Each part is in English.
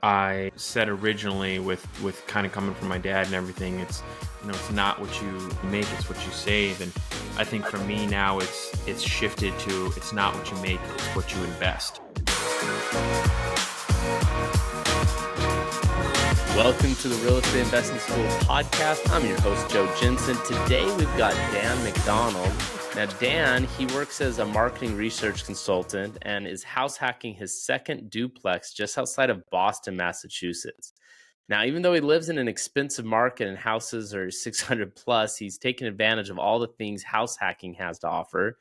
I said originally with kind of coming from my dad and everything, it's not what you make, it's what you save. And I think for me now it's shifted to it's not what you make, it's what you invest. Welcome to the Real Estate Investing School podcast. I'm your host, Joe Jensen. Today we've got Dan McDonald. Now, Dan, he works as a marketing research consultant and is house hacking his second duplex just outside of Boston, Massachusetts. Now, even though he lives in an expensive market and houses are 600 plus, he's taken advantage of all the things house hacking has to offer.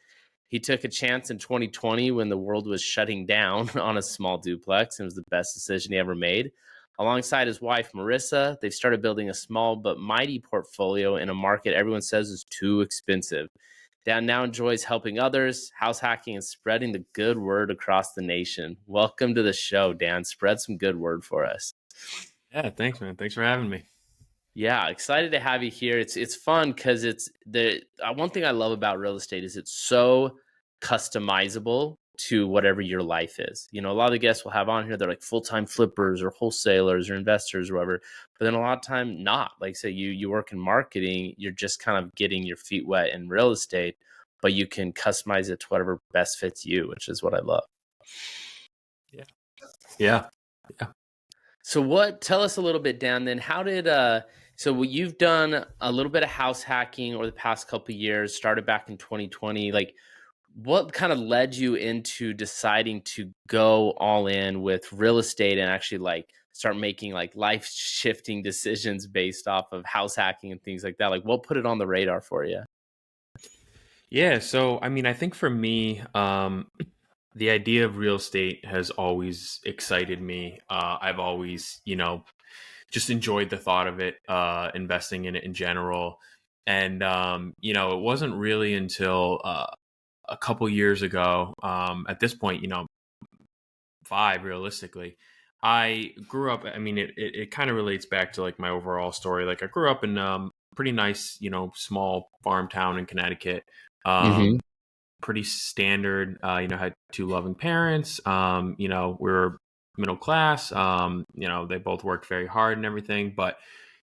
He took a chance in 2020 when the world was shutting down on a small duplex, and it was the best decision he ever made. Alongside his wife, Marissa, they've started building a small but mighty portfolio in a market everyone says is too expensive. Dan now enjoys helping others, house hacking, and spreading the good word across the nation. Welcome to the show, Dan. Spread some good word for us. Yeah, thanks, man. Thanks for having me. Yeah, excited to have you here. It's fun because it's the one thing I love about real estate is it's so customizable to whatever your life is. You know, a lot of the guests we'll have on here, they're like full-time flippers or wholesalers or investors or whatever. But then a lot of time not. Like say you work in marketing, you're just kind of getting your feet wet in real estate, but you can customize it to whatever best fits you, which is what I love. Yeah. Yeah. So tell us a little bit, Dan, then how did, you've done a little bit of house hacking over the past couple of years, started back in 2020. Like what kind of led you into deciding to go all in with real estate and actually like start making like life shifting decisions based off of house hacking and things like that? Like what put it on the radar for you? Yeah. So, I think for me, the idea of real estate has always excited me. I've always, just enjoyed the thought of it, investing in it in general. And, it wasn't really until a couple years ago, at this point, five realistically, I grew up. I mean, it kind of relates back to like my overall story. Like I grew up in pretty nice, small farm town in Connecticut. Mm-hmm. Um, Pretty standard. Had two loving parents. We were middle class. They both worked very hard and everything. But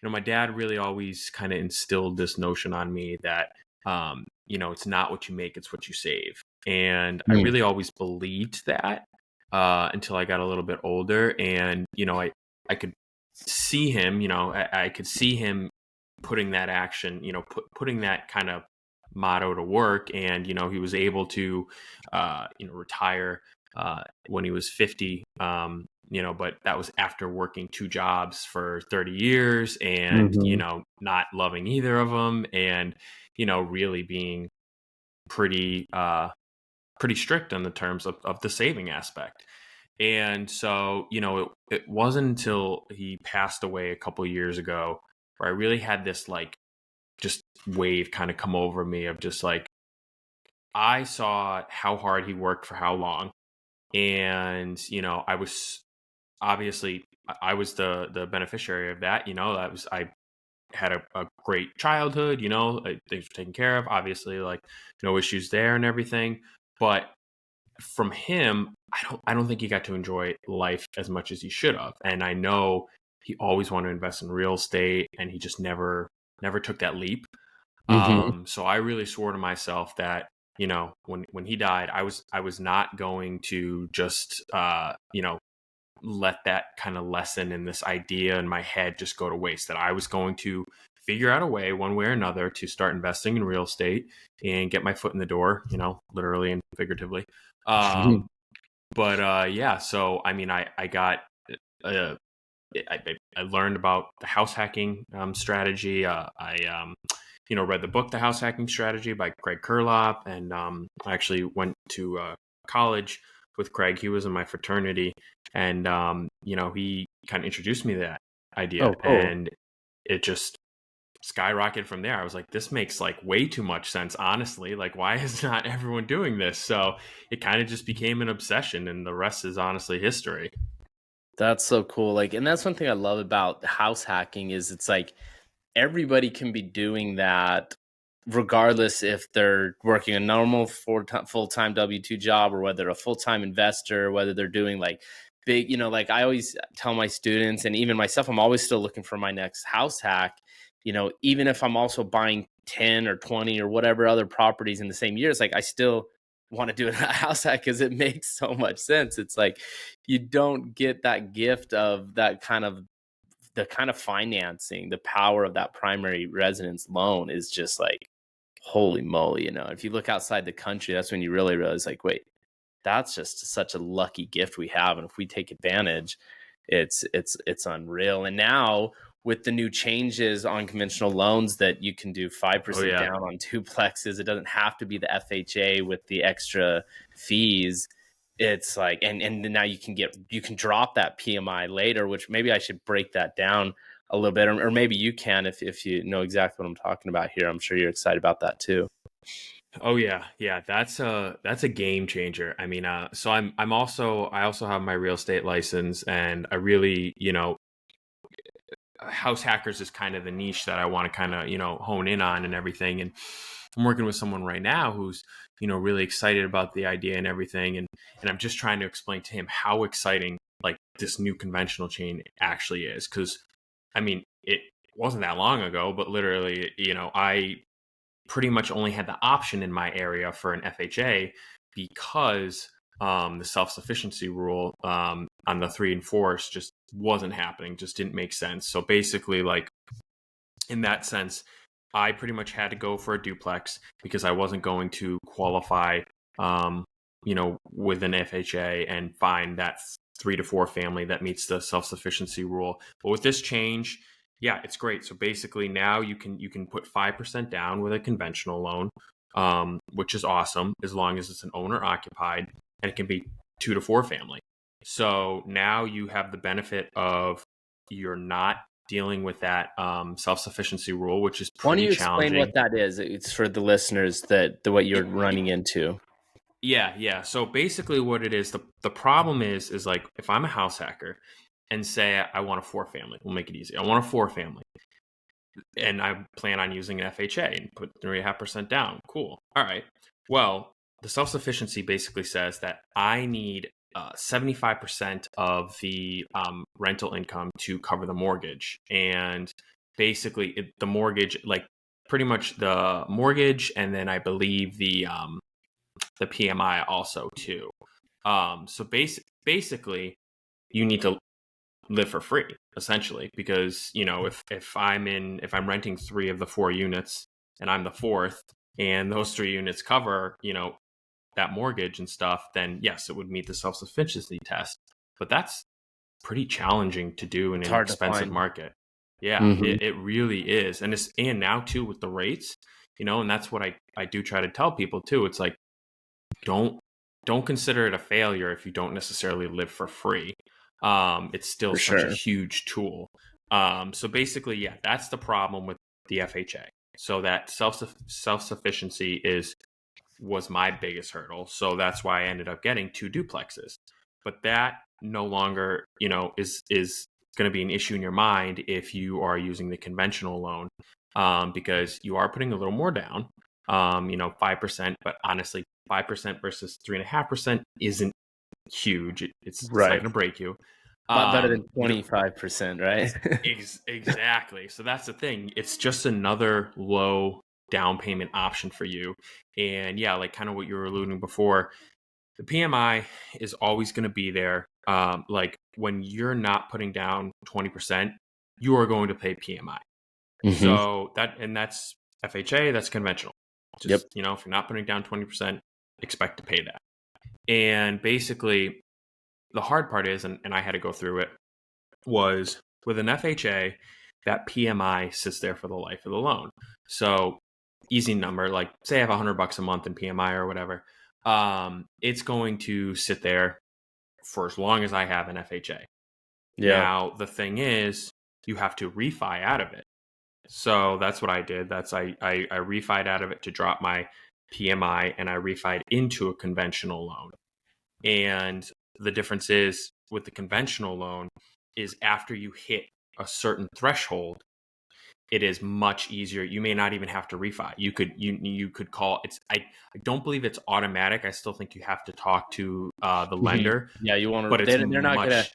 my dad really always kind of instilled this notion on me that it's not what you make, it's what you save. And I really always believed that until I got a little bit older, and I could see him. I could see him putting that action, putting that kind of motto to work. And he was able to retire when he was 50, but that was after working two jobs for 30 years and not loving either of them, and really being pretty pretty strict on the terms of the saving aspect. And so it wasn't until he passed away a couple of years ago where I really had this like just wave kind of come over me of just like, I saw how hard he worked for how long. And, I was obviously, I was the beneficiary of that. I had a great childhood, things were taken care of, obviously, like no issues there and everything. But from him, I don't think he got to enjoy life as much as he should have. And I know he always wanted to invest in real estate and he just never took that leap. Mm-hmm. So I really swore to myself that, when he died, I was not going to just, let that kind of lesson and this idea in my head just go to waste, that I was going to figure out a way, one way or another, to start investing in real estate and get my foot in the door, literally and figuratively. Um, yeah, so, I got, uh, I learned about the house hacking strategy. I read the book, The House Hacking Strategy by Craig Kurlop. And I actually went to college with Craig. He was in my fraternity. And, he kind of introduced me to that idea. Oh, cool. And it just skyrocketed from there. I was like, this makes like way too much sense, honestly. Like, why is not everyone doing this? So it kind of just became an obsession. And the rest is honestly history. That's so cool. Like, and that's one thing I love about house hacking is it's like everybody can be doing that regardless if they're working a normal full-time W-2 job or whether a full-time investor, whether they're doing like big, like I always tell my students and even myself, I'm always still looking for my next house hack. Even if I'm also buying 10 or 20 or whatever other properties in the same year, it's like I still want to do a house hack because it makes so much sense. It's like you don't get that gift of that kind of the kind of financing, the power of that primary residence loan is just like, holy moly, if you look outside the country, that's when you really realize like, wait, that's just such a lucky gift we have. And if we take advantage, it's unreal. And now with the new changes on conventional loans that you can do 5% down on duplexes, it doesn't have to be the FHA with the extra fees. It's like, and now you can drop that PMI later, which maybe I should break that down a little bit, or maybe you can, if you know exactly what I'm talking about here. I'm sure you're excited about that too. Oh yeah. That's a game changer. I mean, so I also have my real estate license, and I really, house hackers is kind of the niche that I want to kind of, hone in on and everything. And I'm working with someone right now who's, really excited about the idea and everything. And I'm just trying to explain to him how exciting like this new conventional chain actually is. Cause I mean, it wasn't that long ago, but literally, I pretty much only had the option in my area for an FHA because the self-sufficiency rule on the 3 and 4s just wasn't happening, just didn't make sense. So basically, like in that sense, I pretty much had to go for a duplex because I wasn't going to qualify, with an FHA and find that 3 to 4 family that meets the self-sufficiency rule. But with this change, yeah, it's great. So basically now you can put 5% down with a conventional loan, which is awesome as long as it's an owner occupied, and it can be 2 to 4 family. So now you have the benefit of you're not dealing with that self-sufficiency rule, which is pretty challenging. Why don't you explain what that is? It's for the listeners what you're running into. Yeah. So basically what it is, the problem is like if I'm a house hacker and say I want a 4 family, we'll make it easy. I want a 4 family and I plan on using an FHA and put 3.5% down. Cool. All right. Well, the self-sufficiency basically says that I need 75% of the rental income to cover the mortgage. And basically the mortgage, like pretty much the mortgage, and then I believe the PMI also too. So basically you need to live for free essentially, because if I'm renting 3 of the 4 units and I'm the 4th, and those 3 units cover that mortgage and stuff, then yes, it would meet the self-sufficiency test. But that's pretty challenging to do in an expensive market. Yeah, Mm-hmm. it really is. And now too with the rates, and that's what I do try to tell people too. It's like, don't consider it a failure if you don't necessarily live for free. It's still such a huge tool. So basically, yeah, that's the problem with the FHA. So that self-sufficiency was my biggest hurdle. So that's why I ended up getting 2 duplexes. But that no longer, is going to be an issue in your mind if you are using the conventional loan, because you are putting a little more down, 5%. But honestly, 5% versus 3.5% isn't huge. It's not going to break you. But better than 25%, right? Exactly. So that's the thing. It's just another low down payment option for you. And yeah, like kind of what you were alluding before, the PMI is always going to be there. Like when you're not putting down 20%, you are going to pay PMI. Mm-hmm. So that's FHA, that's conventional. Just, if you're not putting down 20%, expect to pay that. And basically the hard part is, and I had to go through it, was with an FHA, that PMI sits there for the life of the loan. So easy number, like say I have $100 a month in PMI or whatever, it's going to sit there for as long as I have an FHA. Yeah. Now, the thing is, you have to refi out of it. So that's what I did. I refied out of it to drop my PMI, and I refied into a conventional loan. And the difference is with the conventional loan is after you hit a certain threshold, it is much easier. You may not even have to refi. You could call it's I don't believe it's automatic. I still think you have to talk to the lender, Yeah, you want but to. it's They're not gonna. much.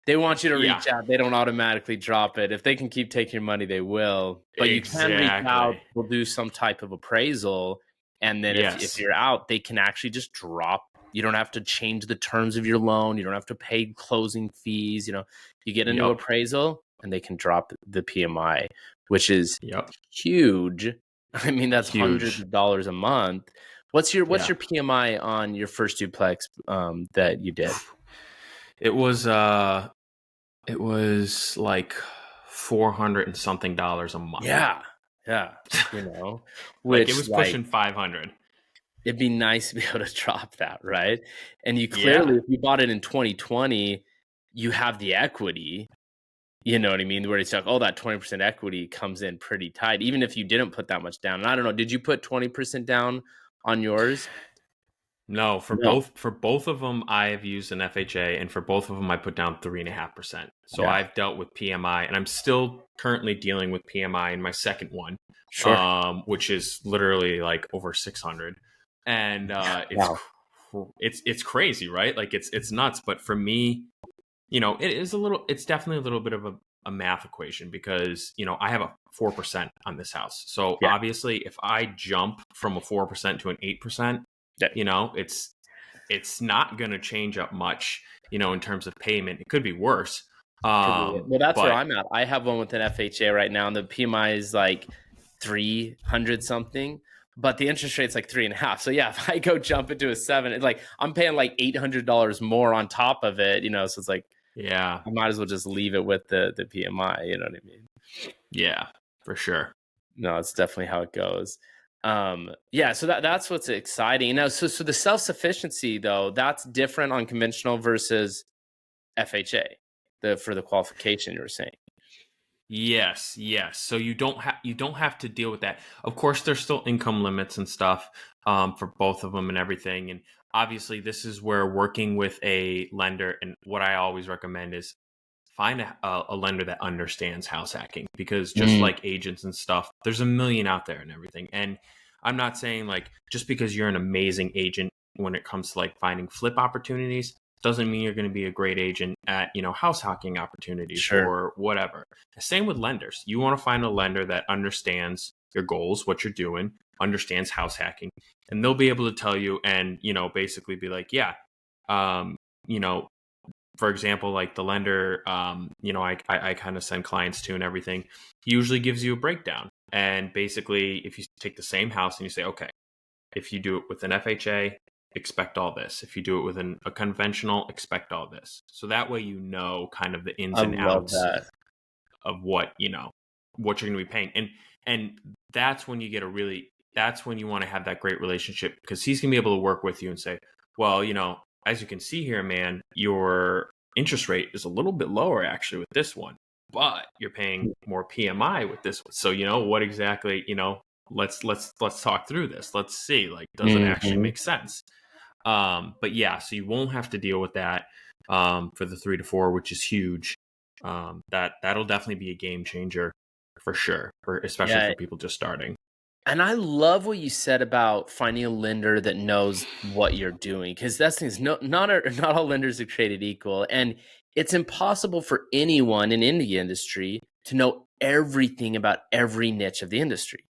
They want you to Yeah, reach out. They don't automatically drop it. If they can keep taking your money, they will. But you can reach out. exactly. We'll do some type of appraisal, and then if Yes. you're out, they can actually just drop. You don't have to change the terms of your loan. You don't have to pay closing fees. You get a new Yep. appraisal, and they can drop the PMI, which is Yep. huge. I mean, that's hundreds Huge. of dollars a month. What's your Yeah. PMI on your first duplex that you did? It was like $400 and something a month. Yeah, yeah, Like it which was pushing 500. it'd be nice to be able to drop that, right? And you Yeah. clearly, if you bought it in 2020, you have the equity. You know what I mean? Where it's like, oh, that 20% equity comes in pretty tight, even if you didn't put that much down. And I don't know, did you put 20% down on yours? No, No. for both of them, I have used an FHA, and for both of them, I put down 3.5%. So Yeah, I've dealt with PMI, and I'm still currently dealing with PMI in my second one, sure. which is literally like over 600, and Wow. it's crazy, right? Like it's nuts. But for me, it's definitely a little bit of a math equation because I have a 4% on this house. So Yeah. obviously, if I jump from a 4% to an 8%, Yeah. it's not going to change up much, in terms of payment. It could be worse. Well, that's where But I'm at. I have one with an FHA right now, and the PMI is like 300 something, but the interest rate's like 3.5. So yeah, if I go jump into a 7, it's like I'm paying like $800 more on top of it. So it's like yeah, I might as well just leave it with the PMI. You know what I mean? yeah, for sure. No, it's definitely how it goes. Yeah, so that's what's exciting. Now, so the self-sufficiency though, that's different on conventional versus FHA, for the qualification you were saying. Yes, yes. So you don't have to deal with that. Of course, there's still income limits and stuff for both of them and everything. And obviously, this is where working with a lender, and what I always recommend is find a lender that understands house hacking, because just Mm, like agents and stuff, there's a million out there and everything. And I'm not saying like just because you're an amazing agent when it comes to like finding flip opportunities doesn't mean you're going to be a great agent at house hacking opportunities sure. or whatever. Same with lenders. You want to find a lender that understands your goals, what you're doing, understands house hacking, and they'll be able to tell you and basically be like, yeah, um, you know for example, like the lender, I kind of send clients to and everything. He usually gives you a breakdown. And basically, if you take the same house and you say, okay, if you do it with an FHA, expect all this. If you do it with a conventional, expect all this. So that way, kind of the ins I and love outs that. of what you're going to be paying. And that's when that's when you want to have that great relationship, because he's going to be able to work with you and say, well, as you can see here, man, your interest rate is a little bit lower actually with this one, but you're paying more PMI with this one. So, what exactly, let's talk through this. Let's see, like, does it actually Mhm. make sense? But yeah, so you won't have to deal with that for the 3 to 4, which is huge. That'll definitely be a game changer for sure, especially Yeah, for people just starting. and I love what you said about finding a lender that knows what you're doing, because that's the thing is not all lenders are created equal, and it's impossible for anyone in any industry to know everything about every niche of the industry,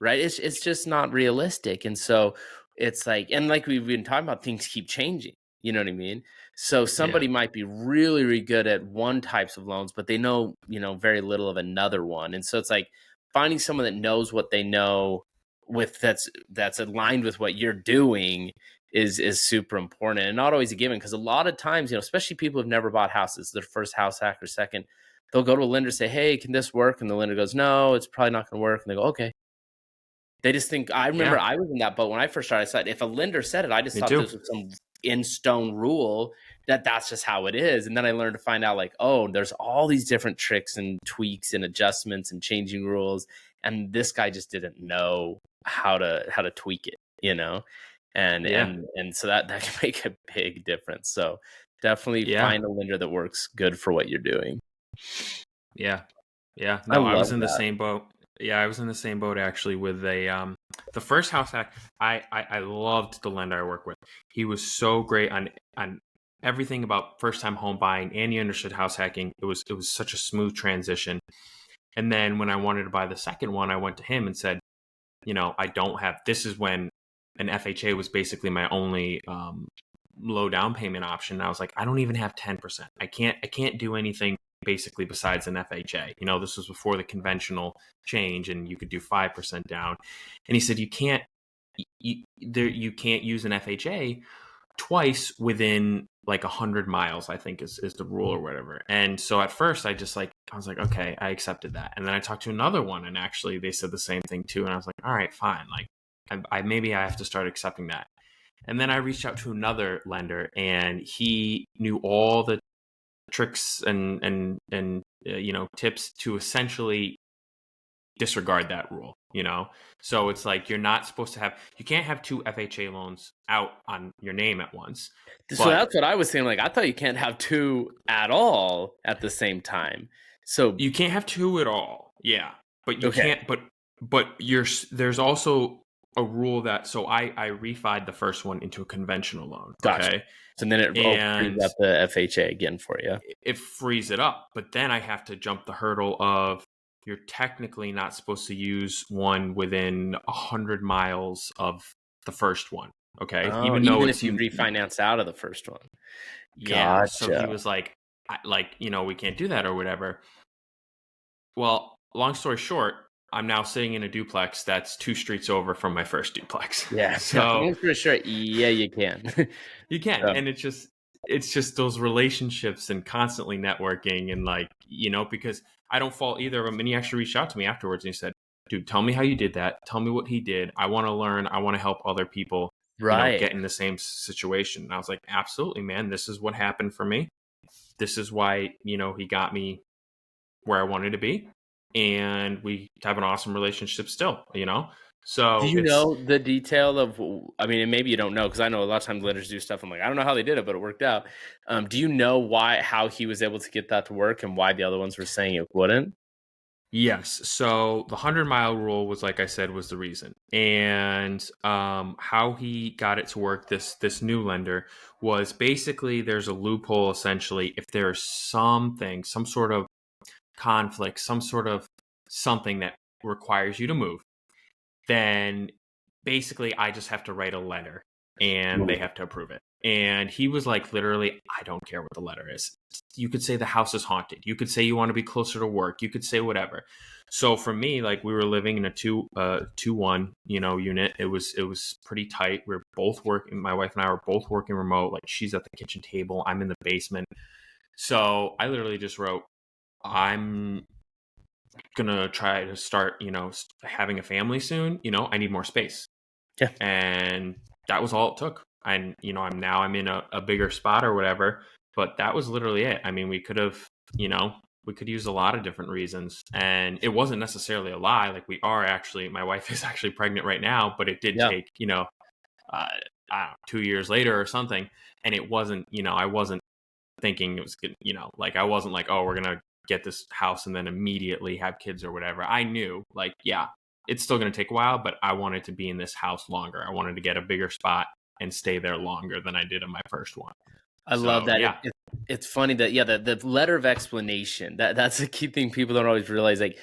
right? It's just not realistic, and so it's like, and like we've been talking about, things keep changing. You know what I mean? So Yeah, somebody might be really, really good at one types of loans, but they know very little of another one, and so it's like finding someone that knows what they know with that's aligned with what you're doing is super important, and not always a given, because a lot of times, especially people who've never bought houses, their first house hack or second, they'll go to a lender, say, hey, can this work? And the lender goes, no, it's probably not going to work. And they go, okay. They just think, I remember yeah, I was in that boat when I first started. I said, if a lender said it, I just me thought too. this was some in stone rule, that's just how it is. And then I learned to find out, like, oh, there's all these different tricks and tweaks and adjustments and changing rules. And this guy just didn't know how to tweak it, and Yeah, so that can make a big difference. So definitely yeah, find a lender that works good for what you're doing. yeah, yeah. I No, I was love in the that. same boat. Yeah, I was in the same boat actually with the first house hack. I loved the lender I work with. He was so great on everything about first time home buying, and he understood house hacking. It was such a smooth transition. And then when I wanted to buy the second one, I went to him and said, I don't have. This is when an FHA was basically my only low down payment option. And I was like, I don't even have 10%. I can't do anything basically besides an FHA. This was before the conventional change, and you could do 5% down. And he said, you can't use an FHA twice within like 100 miles, I think is the rule or whatever. And so at first I was like, okay, I accepted that. And then I talked to another one, and actually they said the same thing too. And I was like, all right, fine. Like I maybe I have to start accepting that. And then I reached out to another lender, and he knew all the tricks and tips to essentially disregard that rule. So it's like you can't have two FHA loans out on your name at once. So that's what I was saying. Like, I thought you can't have two at all at the same time. So you can't have two at all. Yeah, but you Okay. can't. But there's also a rule that I refied the first one into a conventional loan. Gotcha. Okay, So then it and frees up the FHA again for you. it frees it up. But then I have to jump the hurdle of you're technically not supposed to use one within 100 miles of the first one. Okay, Oh, even though if you refinance out of the first one. yeah. So he Gotcha. was like, we can't do that or whatever. Well, long story short, I'm now sitting in a duplex that's 2 streets over from my first duplex. Yeah. So I'm pretty sure. Yeah, you can. you can, and it's just those relationships and constantly networking, and because I don't fault either of them. And he actually reached out to me afterwards, and he said, dude, tell me how you did that. Tell me what he did. I want to learn. I want to help other people, Right. get in the same situation. And I was like, absolutely, man. This is what happened for me. This is why, he got me where I wanted to be. And we have an awesome relationship still, So Do you it's, know the detail of? I mean, and maybe you don't know, because I know a lot of times lenders do stuff. I'm like, I don't know how they did it, but it worked out. Do you know how he was able to get that to work, and why the other ones were saying it wouldn't? yes. So the 100-mile rule was, like I said, was the reason. And how he got it to work, this new lender, was basically there's a loophole essentially. If there's some sort of conflict, some sort of something that requires you to move, then basically I just have to write a letter and they have to approve it. And he was like, literally, I don't care what the letter is. You could say the house is haunted. You could say you want to be closer to work. You could say whatever. So for me, like, we were living in a 2-1, unit. It was pretty tight. We were both working. My wife and I were both working remote. Like, she's at the kitchen table. I'm in the basement. So I literally just wrote, I'm gonna try to start, having a family soon. I need more space. Yeah. And that was all it took. And I'm in a bigger spot or whatever, but that was literally it. I mean, we could have, we could use a lot of different reasons, and it wasn't necessarily a lie. Like, my wife is actually pregnant right now, but it did take, I don't know, 2 years later or something. And it wasn't, I wasn't thinking it was good, like, I wasn't like, oh, we're going to get this house and then immediately have kids or whatever. I knew, like, yeah, it's still going to take a while, but I wanted to be in this house longer. I wanted to get a bigger spot and stay there longer than I did in my first one. I love that. Yeah. It's funny that, the letter of explanation, that's a key thing people don't always realize. Like,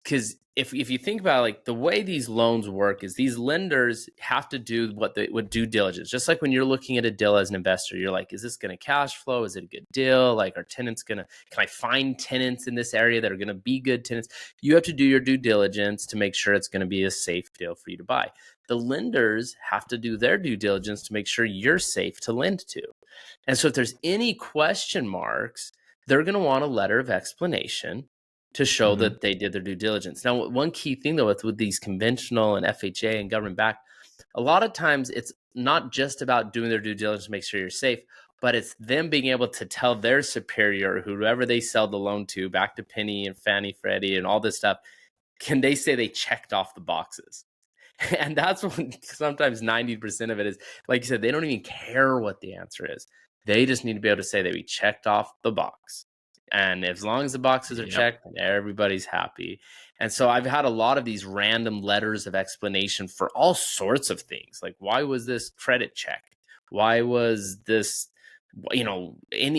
because if you think about, like, the way these loans work is these lenders have to do what due diligence. Just like when you're looking at a deal as an investor, you're like, is this going to cash flow? Is it a good deal? Like, can I find tenants in this area that are going to be good tenants? You have to do your due diligence to make sure it's going to be a safe deal for you to buy. The lenders have to do their due diligence to make sure you're safe to lend to. And so if there's any question marks, they're going to want a letter of explanation to show that they did their due diligence. Now, one key thing, though, with these conventional and FHA and government backed, a lot of times it's not just about doing their due diligence to make sure you're safe, but it's them being able to tell their superior, whoever they sell the loan to, back to Penny and Fannie, Freddie, and all this stuff, can they say they checked off the boxes? And that's when sometimes 90% of it is, like you said, they don't even care what the answer is. They just need to be able to say that we checked off the box. And as long as the boxes are Yep. checked, everybody's happy. And so I've had a lot of these random letters of explanation for all sorts of things. Like, why was this credit checked? Why was this,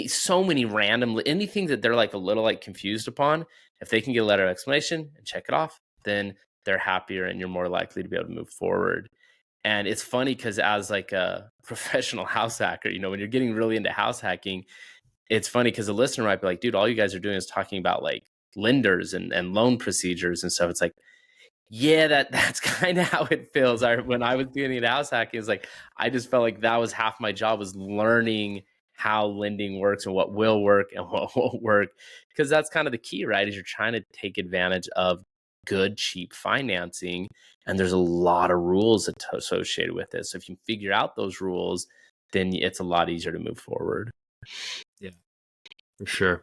so many random, anything that they're like a little like confused upon. If they can get a letter of explanation and check it off, then they're happier and you're more likely to be able to move forward. And it's funny because as like a professional house hacker, when you're getting really into house hacking, it's funny because the listener might be like, dude, all you guys are doing is talking about like lenders and loan procedures and stuff. It's like, yeah, that's kind of how it feels. When I was doing the house hacking, it's like I just felt like that was half my job, was learning how lending works and what will work and what won't work. Because that's kind of the key, right? Is you're trying to take advantage of good, cheap financing. And there's a lot of rules associated with it. So if you figure out those rules, then it's a lot easier to move forward. Yeah, for sure.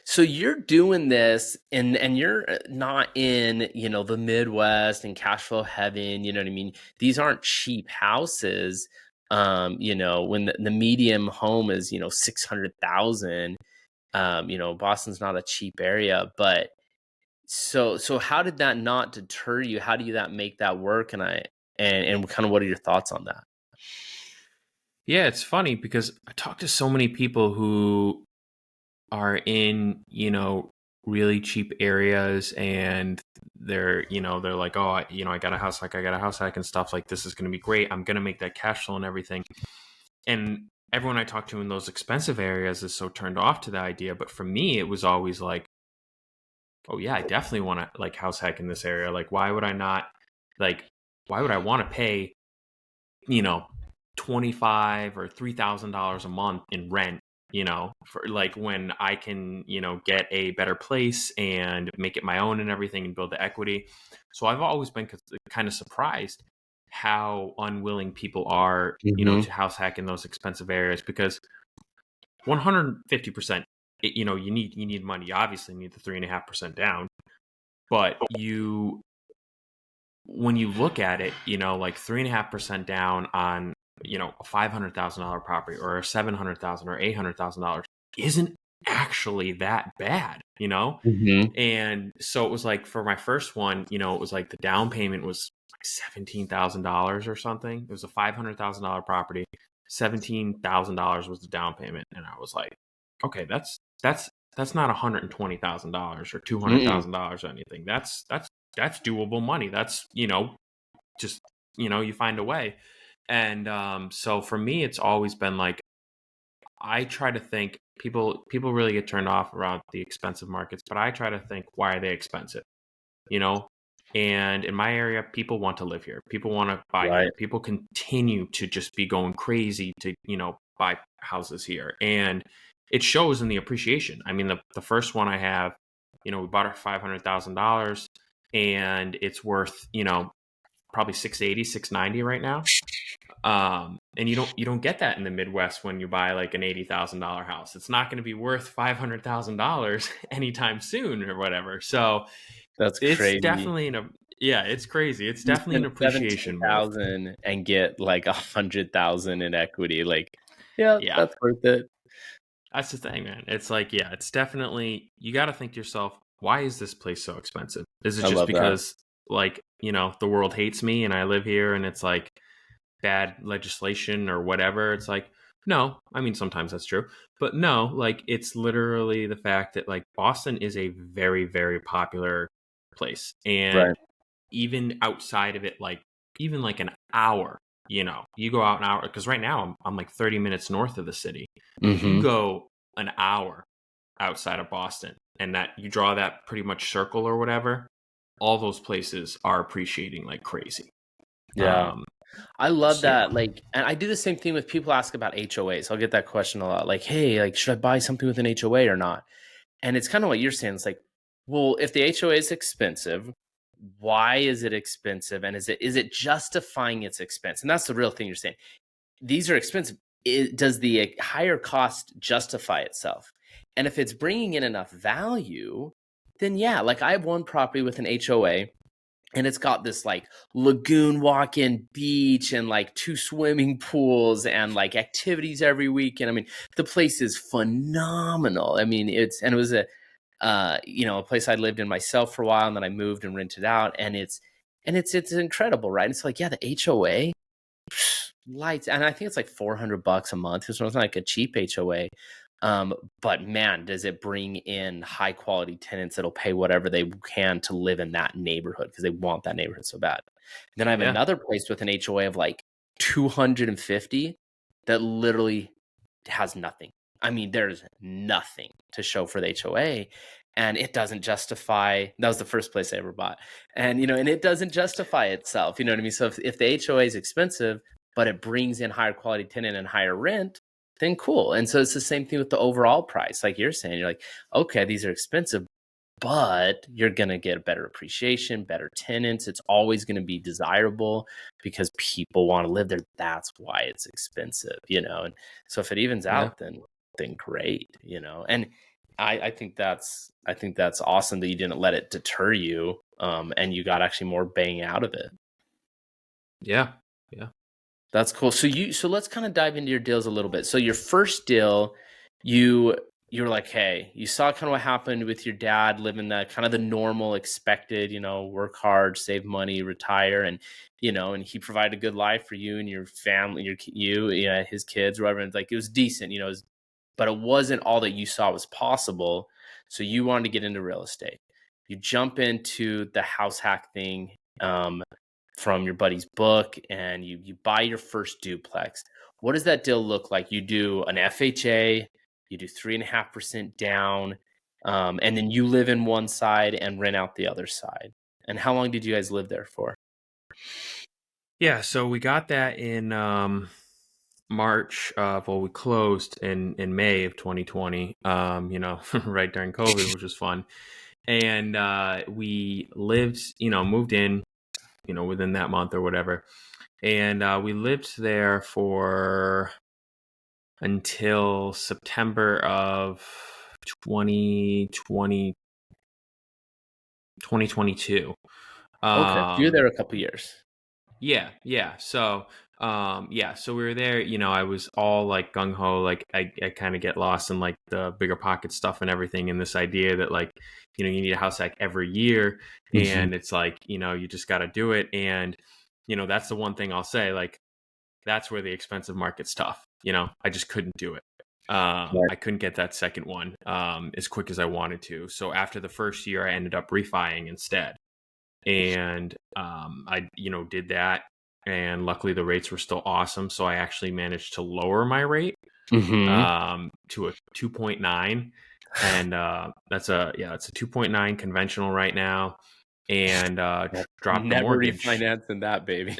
So you're doing this and you're not in, the Midwest and cash flow heaven, you know what I mean? These aren't cheap houses. When the medium home is, 600,000, Boston's not a cheap area, but so how did that not deter you? How do you make that work? And kind of what are your thoughts on that? Yeah, it's funny because I talk to so many people who are in, really cheap areas, and they're like, oh, I got a house hack and stuff, like this is going to be great. I'm going to make that cash flow and everything. And everyone I talk to in those expensive areas is so turned off to the idea. But for me, it was always like, oh yeah, I definitely want to like house hack in this area. Like, why would I not? Like, why would I want to pay, $25 or $3,000 a month in rent, for like when I can, get a better place and make it my own and everything and build the equity. So I've always been kind of surprised how unwilling people are, to house hack in those expensive areas, because 150%, you need money. You obviously need the 3.5% down, but when you look at it, like 3.5% down on, a $500,000 property or a $700,000 or $800,000 isn't actually that bad, And so it was like for my first one, it was like the down payment was like $17,000 or something. It was a $500,000 property. $17,000 was the down payment, and I was like, okay, that's not $120,000 or $200,000 or anything. That's doable money. That's just you find a way. And so for me, it's always been like, I try to think, people really get turned off around the expensive markets, but I try to think, why are they expensive? And in my area, people want to live here. People want to buy Right. here. People continue to just be going crazy to, buy houses here. And it shows in the appreciation. I mean, the first one I have, we bought it for $500,000, and it's worth, probably 680, 690 right now. And you don't get that in the Midwest when you buy like an $80,000 house. It's not going to be worth $500,000 anytime soon or whatever. So That's it's crazy. definitely it's crazy. It's definitely an appreciation move. 17,000 and get like 100,000 in equity. Like, yeah, that's worth it. That's the thing, man. It's like, yeah, it's definitely, you got to think to yourself, why is this place so expensive? Is it just because like, the world hates me and I live here and it's like bad legislation or whatever? It's like, no, I mean, sometimes that's true, but no, like it's literally the fact that like Boston is a very, very popular place. And even outside of it, like even like an hour, you go out an hour, because right now I'm like 30 minutes north of the city. You go an hour outside of Boston and that you draw that pretty much circle or whatever, all those places are appreciating like crazy. Yeah. I love that. Like, and I do the same thing with people ask about HOAs. I'll get that question a lot. Like, hey, like, should I buy something with an HOA or not? And it's kind of what you're saying. It's like, well, if the HOA is expensive, why is it expensive? And is it justifying its expense? And that's the real thing you're saying. These are expensive. Does the higher cost justify itself? And if it's bringing in enough value, then yeah, like I have one property with an HOA And it's got this like lagoon walk-in beach and like 2 swimming pools and like activities every weekend. I mean, the place is phenomenal. I mean, it was a a place I lived in myself for a while, and then I moved and rented out, and it's incredible, right? It's like, yeah, the HOA lights, and I think it's like $400 a month. It's not like a cheap HOA. But man, does it bring in high quality tenants that'll pay whatever they can to live in that neighborhood because they want that neighborhood so bad. And then I have Yeah. another place with an HOA of like 250 that literally has nothing. I mean, there's nothing to show for the HOA, and it doesn't justify. That was the first place I ever bought, and and it doesn't justify itself. You know what I mean? So if the HOA is expensive, but it brings in higher quality tenant and higher rent, then cool. And so it's the same thing with the overall price. Like you're saying, you're like, okay, these are expensive, but you're going to get better appreciation, better tenants. It's always going to be desirable because people want to live there. That's why it's expensive, And so if it evens Yeah. out, then great, And I think that's awesome that you didn't let it deter you, and you got actually more bang out of it. Yeah. Yeah. That's cool. So let's kind of dive into your deals a little bit. So your first deal, you were like, hey, you saw kind of what happened with your dad living that kind of the normal expected, work hard, save money, retire, and and he provided a good life for you and your family, his kids, whatever. And like it was decent, but it wasn't all that you saw was possible. So you wanted to get into real estate. You jump into the house hack thing. From your buddy's book, and you buy your first duplex. What does that deal look like? You do an FHA, you do 3.5% down, and then you live in one side and rent out the other side. And how long did you guys live there for? Yeah. So we got that in March. We closed in May of 2020. Right during COVID, which was fun. And we lived, moved in, within that month or whatever. And we lived there for until September of 2020, 2022. Okay, you're there a couple years. Yeah. So so we were there, I was all like gung ho, like I kind of get lost in like the bigger pocket stuff and everything, and this idea that like, you need a house hack every year, and it's like, you just got to do it. And, that's the one thing I'll say, like, that's where the expensive market's tough. I just couldn't do it. Right. I couldn't get that second one as quick as I wanted to. So after the first year, I ended up refining instead. And I did that, and luckily the rates were still awesome, so I actually managed to lower my rate to a 2.9, and it's a 2.9 conventional right now, and drop the Never mortgage. refinancing that, baby.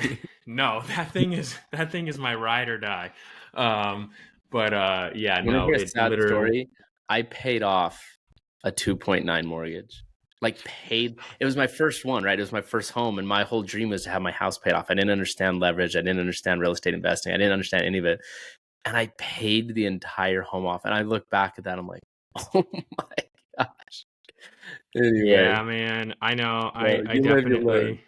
No, that thing is my ride or die. But yeah, Want to no, hear a it sad literally. story? I paid off a 2.9 mortgage. It was my first one, right? It was my first home, and my whole dream was to have my house paid off. I didn't understand leverage. I didn't understand real estate investing. I didn't understand any of it. And I paid the entire home off. And I look back at that, I'm like, oh my gosh. Anyway, Yeah, man, I know. well, I you live, you learn. definitely.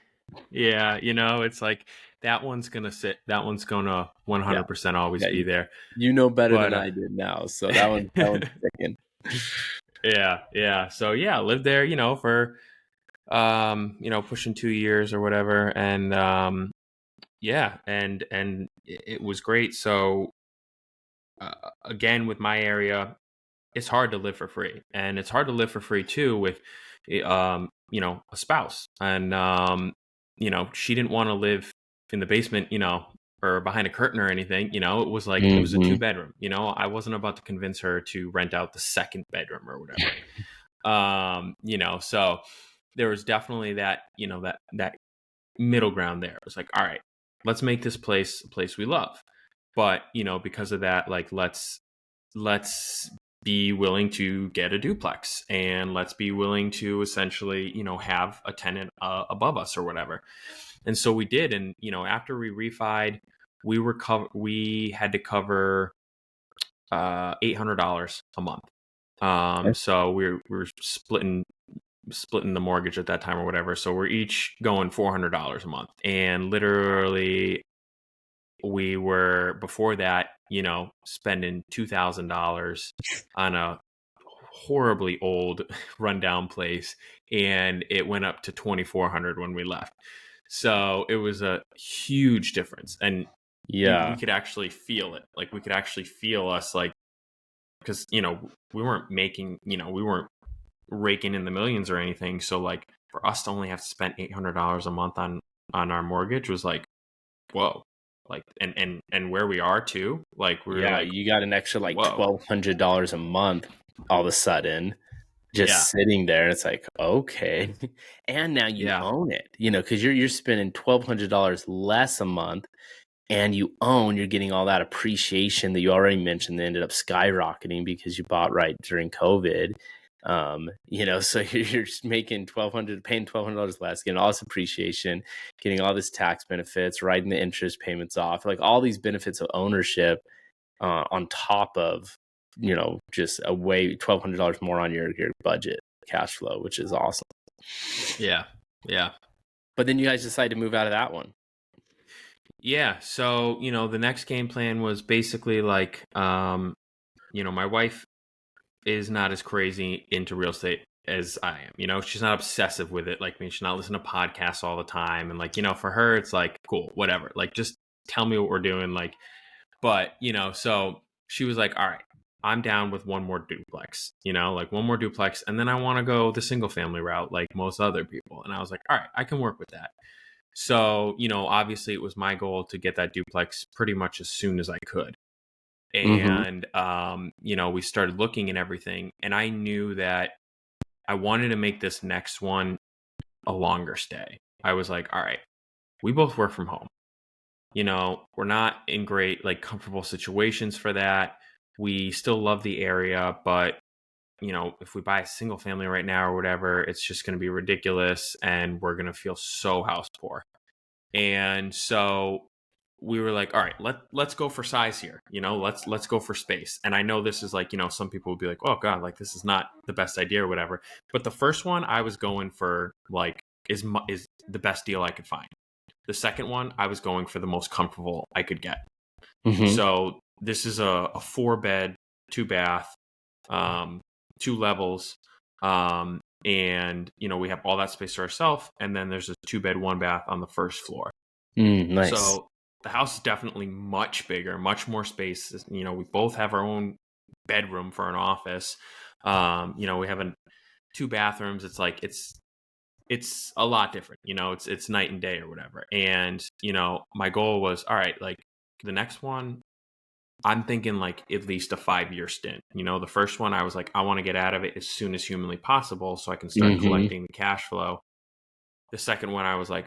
Yeah, it's like that one's gonna sit. That one's gonna Yeah. 100% always Yeah. be there. You know better than But I did now. So that one's sticking. yeah. So yeah, I lived there, for pushing 2 years or whatever, and yeah, and it was great. So again, with my area, it's hard to live for free, and it's hard to live for free too with a spouse. And she didn't want to live in the basement, or behind a curtain or anything. It was like it was a 2-bedroom. I wasn't about to convince her to rent out the second bedroom or whatever. So there was definitely that, that middle ground there. It was like, all right, let's make this place a place we love. But, because of that, like, let's be willing to get a duplex, and let's be willing to essentially, have a tenant above us or whatever. And so we did. And, after we refied, we had to cover $800 a month. Okay. So we were splitting, splitting the mortgage at that time or whatever. So we're each going $400 a month. And literally we were before that, spending $2,000 on a horribly old rundown place, and it went up to 2,400 when we left. So it was a huge difference, and we could actually feel it. Like we could actually feel us, like, because we weren't making, we weren't raking in the millions or anything. So like for us to only have to spend $800 a month on our mortgage was like, whoa. Like and where we are too, like we were like, you got an extra like whoa. $1,200 a month all of a sudden just sitting there, and it's like, okay. And now you own it, because you're spending $1,200 less a month, and you're getting all that appreciation that you already mentioned that ended up skyrocketing because you bought right during COVID. So you're just making paying $1,200 less, getting all this appreciation, getting all this tax benefits, writing the interest payments off, like all these benefits of ownership, on top of, just a way $1,200 more on your budget cash flow, which is awesome. Yeah. But then you guys decide to move out of that one. Yeah. So, the next game plan was basically like, my wife is not as crazy into real estate as I am. She's not obsessive with it like me. She's not listening to podcasts all the time. And like, for her, it's like, cool, whatever. Like, just tell me what we're doing. Like, but, so she was like, all right, I'm down with one more duplex, like one more duplex. And then I want to go the single family route like most other people. And I was like, all right, I can work with that. So, obviously it was my goal to get that duplex pretty much as soon as I could. And, we started looking and everything. And I knew that I wanted to make this next one a longer stay. I was like, all right, we both work from home. We're not in great, like, comfortable situations for that. We still love the area, but, if we buy a single family right now or whatever, it's just going to be ridiculous and we're going to feel so house poor. And so we were like, all right, let's go for size here. Let's go for space. And I know this is like, some people would be like, oh God, like this is not the best idea or whatever. But the first one I was going for like is the best deal I could find. The second one, I was going for the most comfortable I could get. So this is a 4-bed, 2-bath, 2 levels. And, we have all that space to ourselves. And then there's a 2-bed, 1-bath on the first floor. Nice. So the house is definitely much bigger, much more space. We both have our own bedroom for an office. We have 2 bathrooms. It's like, it's a lot different, it's night and day or whatever. And, my goal was, all right, like the next one, I'm thinking like at least a 5-year stint. The first one, I was like, I want to get out of it as soon as humanly possible so I can start collecting the cash flow. The second one, I was like,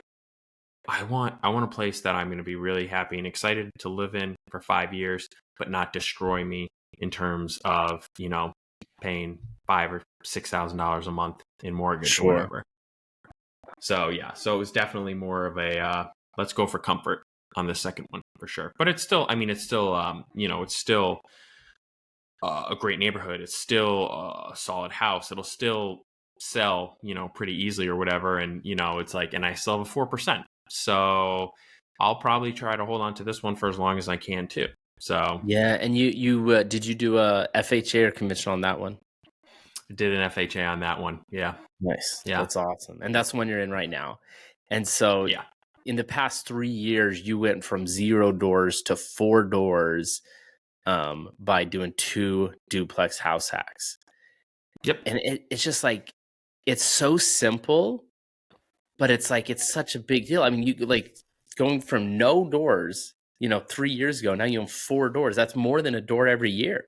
I want a place that I'm going to be really happy and excited to live in for 5 years, but not destroy me in terms of, paying $5,000 or $6,000 a month in mortgage or whatever. So yeah, so it was definitely more of a let's go for comfort on the second one for sure. But it's still, it's still a great neighborhood. It's still a solid house. It'll still sell, pretty easily or whatever. And it's like, and I still have a 4%. So I'll probably try to hold on to this one for as long as I can too. So yeah. And you did you do a FHA or conventional on that one? I did an FHA on that one. Yeah. Nice. Yeah. That's awesome. And that's the one you're in right now. And so in the past 3 years, you went from 0 doors to 4 doors by doing 2 duplex house hacks. Yep. And it's just like, it's so simple, but it's like, it's such a big deal. I mean, you like going from no doors, 3 years ago, now you have 4 doors. That's more than a door every year.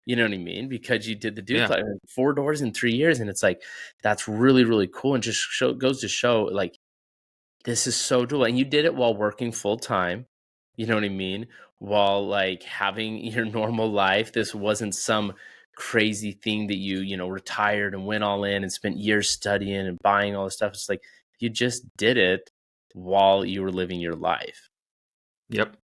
You know what I mean? Because you did the duplex, 4 doors in 3 years. And it's like, that's really, really cool. And just goes to show like, this is so doable. And you did it while working full time. You know what I mean? While like having your normal life. This wasn't some crazy thing that you retired and went all in and spent years studying and buying all this stuff. It's like, you just did it while you were living your life. Yep.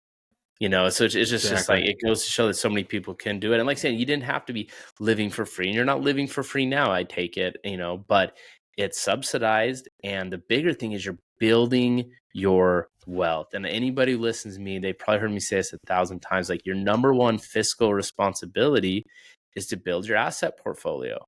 So it's just like, it goes to show that so many people can do it. And like saying, you didn't have to be living for free, and you're not living for free now, I take it, but it's subsidized. And the bigger thing is you're building your wealth. And anybody who listens to me, they probably heard me say this 1,000 times, like your number one fiscal responsibility is to build your asset portfolio.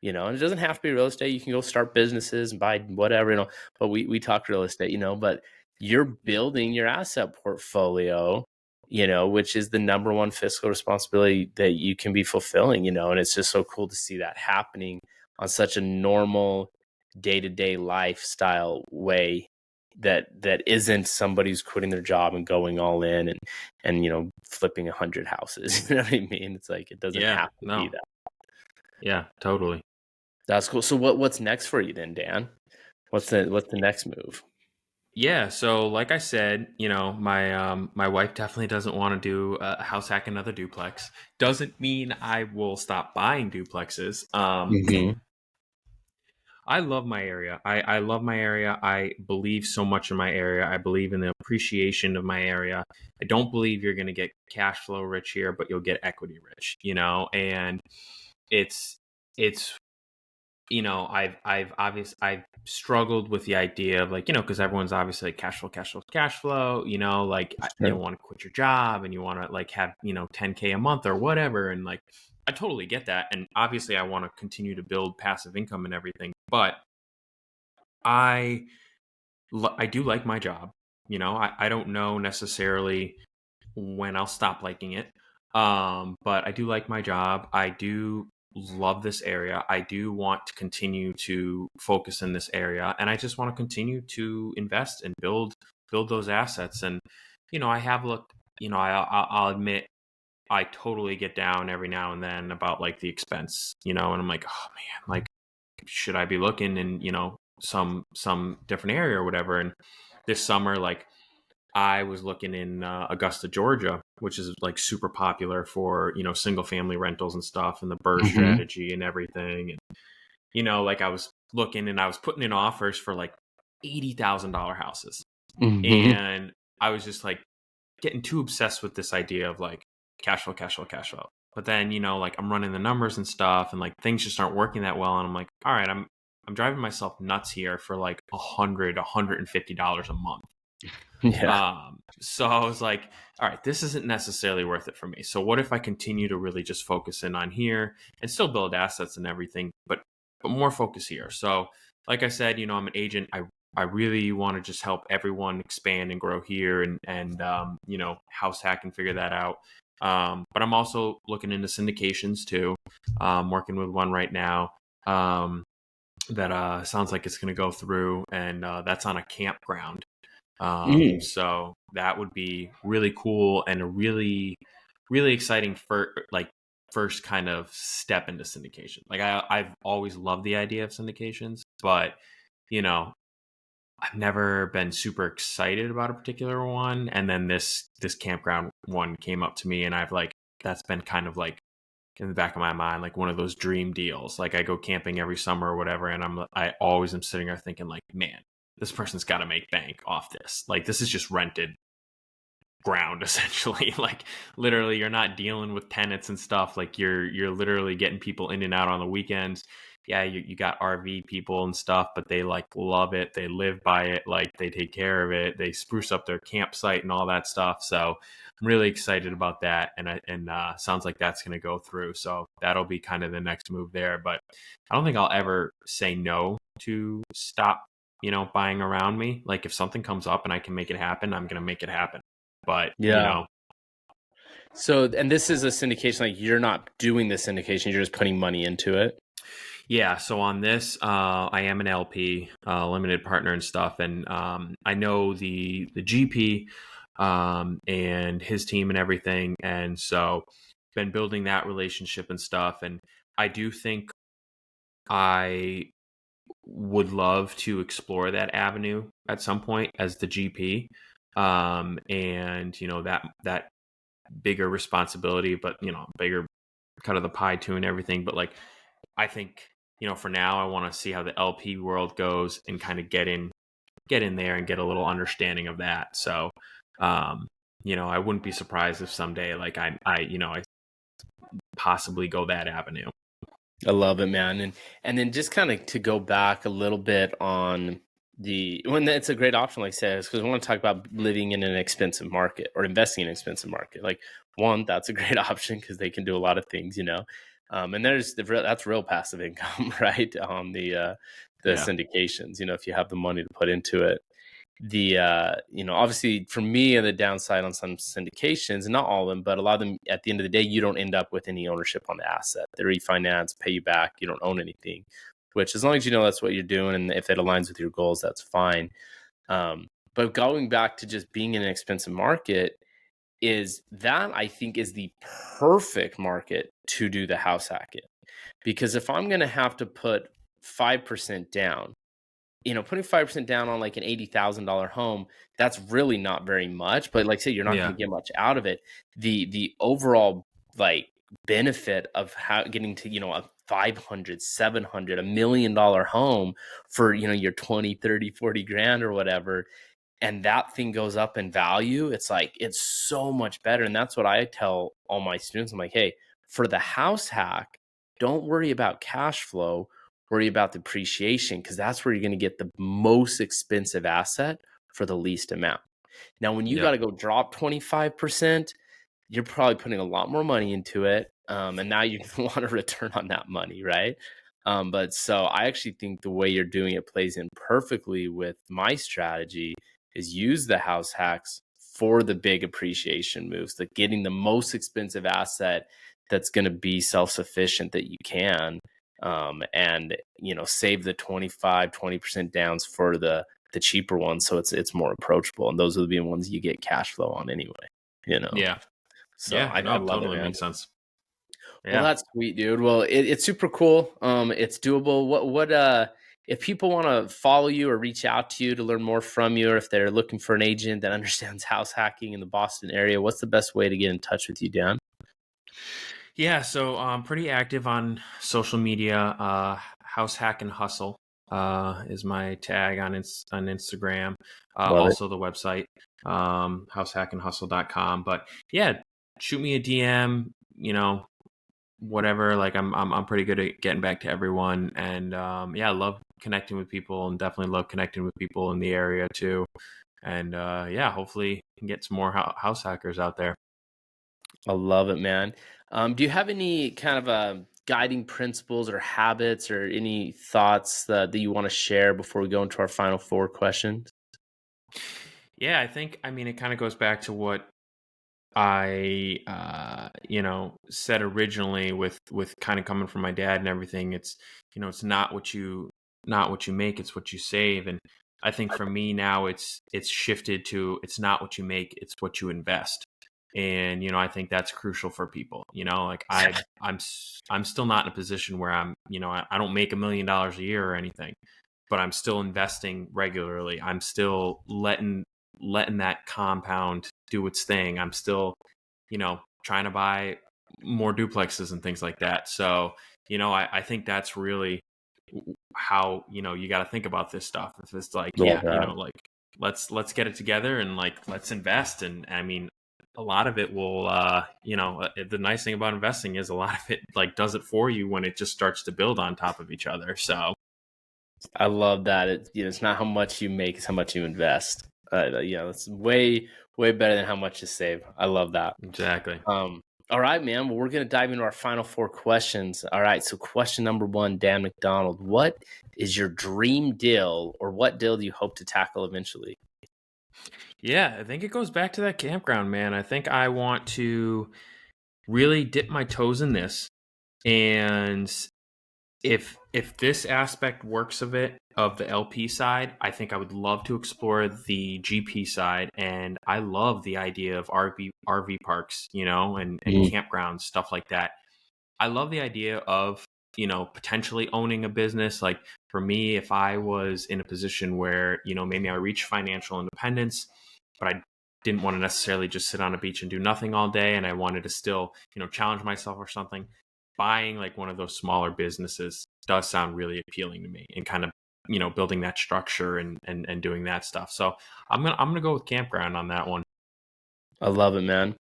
And it doesn't have to be real estate. You can go start businesses and buy whatever, but we talk real estate, but you're building your asset portfolio, which is the number one fiscal responsibility that you can be fulfilling, and it's just so cool to see that happening on such a normal day-to-day lifestyle way that isn't somebody who's quitting their job and going all in and flipping 100 houses. You know what I mean? It's like, it doesn't have to be that. Yeah, totally. That's cool. So what's next for you then, Dan? What's the next move? Yeah, so like I said, my wife definitely doesn't want to do a house hack, another duplex. Doesn't mean I will stop buying duplexes. I love my area. I love my area. I believe so much in my area. I believe in the appreciation of my area. I don't believe you're going to get cash flow rich here, but you'll get equity rich, and it's I've struggled with the idea of like, because everyone's obviously like cash flow, like you want to quit your job and you want to like have, 10K a month or whatever. And like, I totally get that. And obviously I want to continue to build passive income and everything, but I do like my job. I don't know necessarily when I'll stop liking it. But I do like my job. I do love this area. I do want to continue to focus in this area, and I just want to continue to invest and build those assets. And I have looked. I'll admit I totally get down every now and then about like the expense. And I'm like, oh man, like should I be looking in some different area or whatever? And this summer, like I was looking in Augusta, Georgia, which is like super popular for, single family rentals and stuff and the BRRRR strategy and everything. And, like I was looking and I was putting in offers for like $80,000 houses. And I was just like getting too obsessed with this idea of like cash flow. But then, like I'm running the numbers and stuff and like things just aren't working that well. And I'm like, all right, I'm driving myself nuts here for like $150 a month. Yeah. So I was like, all right, this isn't necessarily worth it for me. So what if I continue to really just focus in on here and still build assets and everything, but more focus here. So like I said, I'm an agent. I really want to just help everyone expand and grow here and house hack and figure that out. But I'm also looking into syndications too. Working with one right now. That sounds like it's going to go through, and that's on a campground. So that would be really cool and a really, really exciting first kind of step into syndication. Like I've always loved the idea of syndications, but I've never been super excited about a particular one. And then this campground one came up to me, and I've like that's been kind of like in the back of my mind, like one of those dream deals. Like I go camping every summer or whatever, and I always am sitting there thinking like, man, this person's got to make bank off this. Like this is just rented ground essentially. Like literally you're not dealing with tenants and stuff. Like you're literally getting people in and out on the weekends. Yeah, you got RV people and stuff, but they like love it. They live by it. Like they take care of it. They spruce up their campsite and all that stuff. So I'm really excited about that. And sounds like that's going to go through. So that'll be kind of the next move there. But I don't think I'll ever say no to stop buying around me. Like if something comes up and I can make it happen, I'm going to make it happen. But, So, and this is a syndication, like you're not doing the syndication, you're just putting money into it. Yeah. So on this, I am an LP, limited partner and stuff. And I know the GP and his team and everything. And so been building that relationship and stuff. And I do think I would love to explore that avenue at some point as the GP. And that bigger responsibility, but bigger cut of the pie too and everything. But like I think for now I want to see how the LP world goes and kind of get in there and get a little understanding of that. So I wouldn't be surprised if someday like I possibly go that avenue. I love it, man. And then just kind of to go back a little bit on when it's a great option, like I said, because I want to talk about living in an expensive market or investing in an expensive market. Like one, that's a great option because they can do a lot of things, you know. And that's real passive income, right? On the Yeah. syndications, you know, if you have the money to put into it. Obviously for me, the downside on some syndications, and not all of them, but a lot of them, at the end of the day, you don't end up with any ownership on the asset. They refinance, pay you back, you don't own anything, which as long as you know that's what you're doing and if it aligns with your goals, that's fine. But going back to just being in an expensive market, is that I think is the perfect market to do the house hacking. Because if I'm going to have to put 5% down, putting 5% down on like an $80,000 home, that's really not very much. But like I said, you're not going Yeah. to get much out of it. The overall like benefit of getting to, a 500, 700, $1 million home for, your 20, 30, 40 grand or whatever, and that thing goes up in value, it's like, it's so much better. And that's what I tell all my students. I'm like, hey, for the house hack, don't worry about cash flow, worry about depreciation, because that's where you're going to get the most expensive asset for the least amount. Now, when you got Yep. to go drop 25%, you're probably putting a lot more money into it. And now you want a return on that money, right? But so I actually think the way you're doing it plays in perfectly with my strategy, is use the house hacks for the big appreciation moves, like getting the most expensive asset that's going to be self-sufficient that you can, and save the 20% downs for the cheaper ones, so it's more approachable, and those will be the ones you get cash flow on anyway. Yeah. So Yeah. I No, love it, totally man. makes sense. Well, Yeah. that's sweet, dude. Well, it's super cool. It's doable. If people want to follow you or reach out to you to learn more from you, or if they're looking for an agent that understands house hacking in the Boston area, what's the best way to get in touch with you, Dan? Yeah. So I'm pretty active on social media. House Hack and Hustle is my tag on on Instagram. Love it. Also the website, househackandhustle.com. But yeah, shoot me a DM, whatever. Like I'm pretty good at getting back to everyone. And yeah, I love connecting with people, and definitely love connecting with people in the area too. And yeah, hopefully can get some more house hackers out there. I love it, man. Do you have any kind of guiding principles or habits or any thoughts that you want to share before we go into our final four questions? Yeah, I mean, it kind of goes back to what I, said originally with kind of coming from my dad and everything. It's not what you make, it's what you save. And I think for me now, it's shifted to, it's not what you make, it's what you invest. And I think that's crucial for people. Like I'm still not in a position where I don't make $1 million a year or anything, but I'm still investing regularly. I'm still letting that compound do its thing. I'm still, trying to buy more duplexes and things like that. So, I think that's really how, you got to think about this stuff. If it's like, Love yeah, that. like let's get it together and like, let's invest. And I mean, a lot of it will, the nice thing about investing is a lot of it like does it for you when it just starts to build on top of each other. So, I love that. It's not how much you make, it's how much you invest. It's way, way better than how much you save. I love that. exactly. All right, man. Well, we're going to dive into our final four questions. All right. So, question number one, Dan McDonald, what is your dream deal, or what deal do you hope to tackle eventually? Yeah, I think it goes back to that campground, man. I think I want to really dip my toes in this, and if this aspect works of the LP side, I think I would love to explore the GP side. And I love the idea of RV parks, and Mm. campgrounds, stuff like that. I love the idea of, potentially owning a business. Like for me, if I was in a position where, maybe I reach financial independence, but I didn't want to necessarily just sit on a beach and do nothing all day, and I wanted to still, challenge myself or something, buying like one of those smaller businesses does sound really appealing to me, and kind of, building that structure and doing that stuff. So I'm gonna go with campground on that one. I love it, man.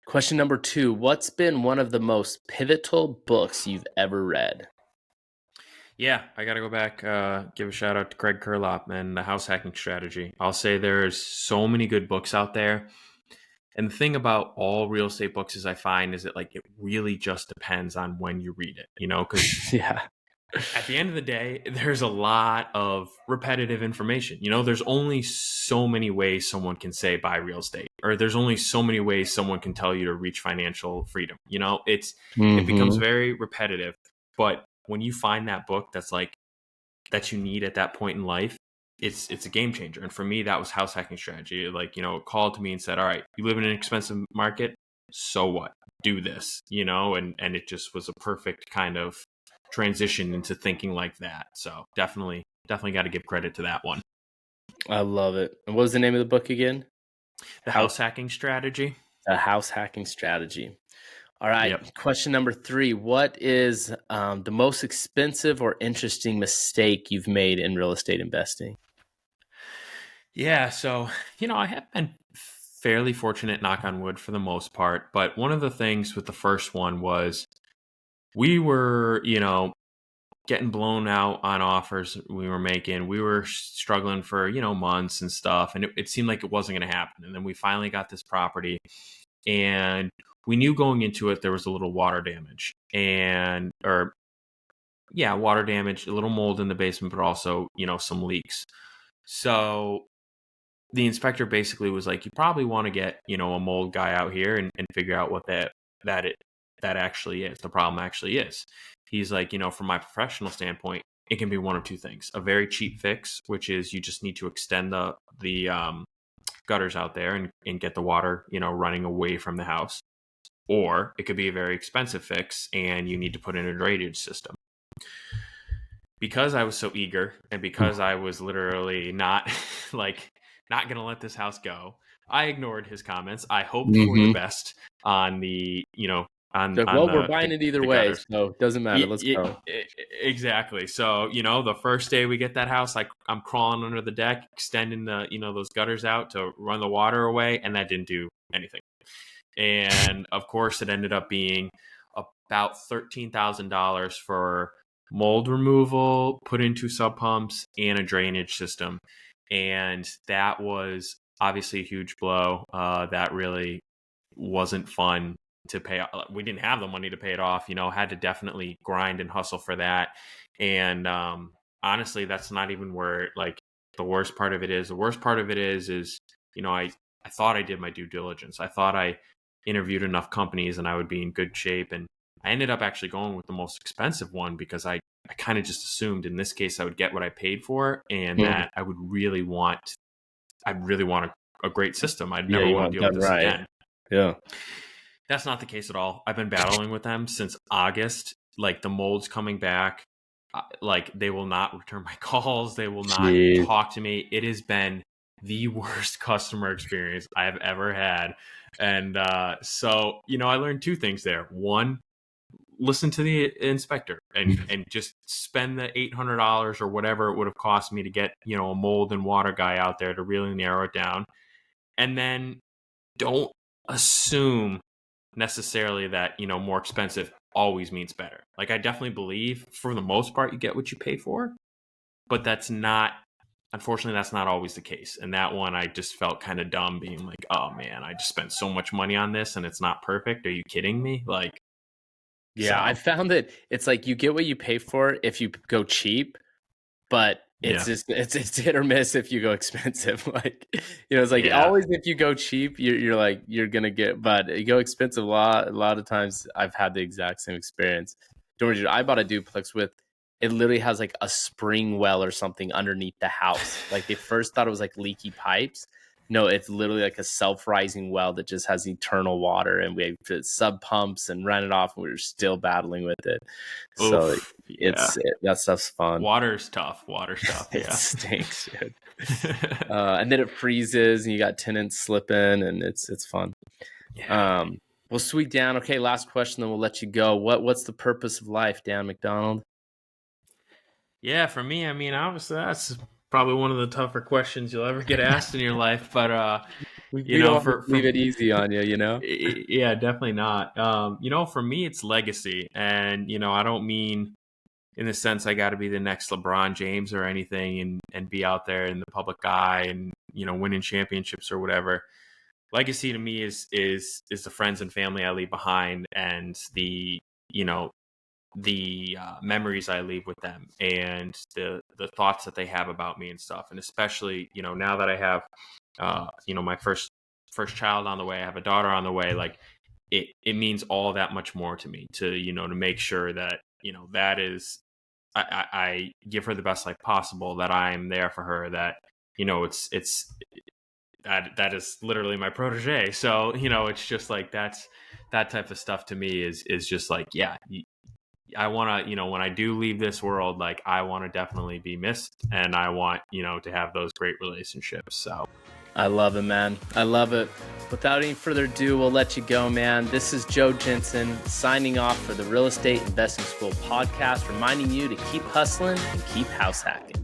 Question number 2, what's been one of the most pivotal books you've ever read? Yeah, I got to go back, give a shout out to Craig Kurlop and the house hacking strategy. I'll say there's so many good books out there. And the thing about all real estate books is I find is that like it really just depends on when you read it, because Yeah. at the end of the day, there's a lot of repetitive information. There's only so many ways someone can say buy real estate, or there's only so many ways someone can tell you to reach financial freedom. It becomes Mm-hmm. very repetitive. But when you find that book that's like that you need at that point in life, it's a game changer. And for me, that was house hacking strategy. Like, it called to me and said, all right, you live in an expensive market. So what? Do this, and it just was a perfect kind of transition into thinking like that. So definitely got to give credit to that one. I love it. And what was the name of the book again? The house hacking strategy. A house hacking strategy. All right. Yep. Question number 3. What is the most expensive or interesting mistake you've made in real estate investing? Yeah. So, I have been fairly fortunate, knock on wood, for the most part. But one of the things with the first one was we were, getting blown out on offers we were making. We were struggling for, months and stuff. And it seemed like it wasn't going to happen. And then we finally got this property, and we knew going into it there was a little water damage water damage, a little mold in the basement, but also, some leaks. So the inspector basically was like, you probably want to get, a mold guy out here and figure out what that actually is. The problem actually is. He's like, from my professional standpoint, it can be one of two things: a very cheap fix, which is you just need to extend the gutters out there and get the water, running away from the house. Or it could be a very expensive fix and you need to put in a drainage system. Because I was so eager and because I was literally not not going to let this house go, I ignored his comments. I hoped for the best on the, on We're buying it either the way, gutters. so it doesn't matter. Let's go. Exactly. So, the first day we get that house, I'm crawling under the deck, extending the, those gutters out to run the water away. And that didn't do anything. And of course, it ended up being about $13,000 for mold removal, put into sub pumps, and a drainage system. And that was obviously a huge blow. That really wasn't fun to pay. We didn't have the money to pay it off, had to definitely grind and hustle for that. And honestly, that's not even where the worst part of it is. The worst part of it is, I thought I did my due diligence. I thought I interviewed enough companies and I would be in good shape. And I ended up actually going with the most expensive one because I kind of just assumed in this case I would get what I paid for, and that I would really want a great system. I'd never want to deal with this again. Yeah. That's not the case at all. I've been battling with them since August. Like, the mold's coming back. They will not return my calls. They will not talk to me. It has been the worst customer experience I have ever had. And so, I learned two things there. One, listen to the inspector and just spend the $800 or whatever it would have cost me to get, a mold and water guy out there to really narrow it down. And then don't assume necessarily that, more expensive always means better. Like, I definitely believe for the most part you get what you pay for, but unfortunately that's not always the case. And that one, I just felt kind of dumb being like, oh man, I just spent so much money on this and it's not perfect. Are you kidding me? Yeah, I found that it's like you get what you pay for if you go cheap, but it's just it's hit or miss if you go expensive. It's like always if you go cheap, you're gonna get, but you go expensive a lot of times. I've had the exact same experience. I bought a duplex with, it literally has like a spring well or something underneath the house. Like, they first thought it was like leaky pipes. No, it's literally like a self-rising well that just has eternal water, and we have sub pumps and ran it off, and we were still battling with it. So that stuff's fun. Water's tough. It stinks, dude. And then it freezes, and you got tenants slipping, and it's fun. Yeah. Well, sweet, Dan. Okay, last question, then we'll let you go. What's the purpose of life, Dan McDonald? Yeah, for me, I mean, obviously that's probably one of the tougher questions you'll ever get asked in your life, but We don't want to leave it easy on you, you know? yeah, definitely not. For me, it's legacy, and I don't mean in the sense I got to be the next LeBron James or anything, and be out there in the public eye and winning championships or whatever. Legacy to me is the friends and family I leave behind, and the memories I leave with them, and the thoughts that they have about me and stuff. And especially now that I have my first child on the way, I have a daughter on the way, like it means all that much more to me to to make sure that that is I give her the best life possible, that I'm there for her, that it's that is literally my protege. So it's just like that type of stuff to me is just like, yeah, I want to, when I do leave this world, like I want to definitely be missed, and I want to have those great relationships. So I love it, man. I love it. Without any further ado, we'll let you go, man. This is Joe Jensen signing off for the Real Estate Investing School podcast, reminding you to keep hustling and keep house hacking.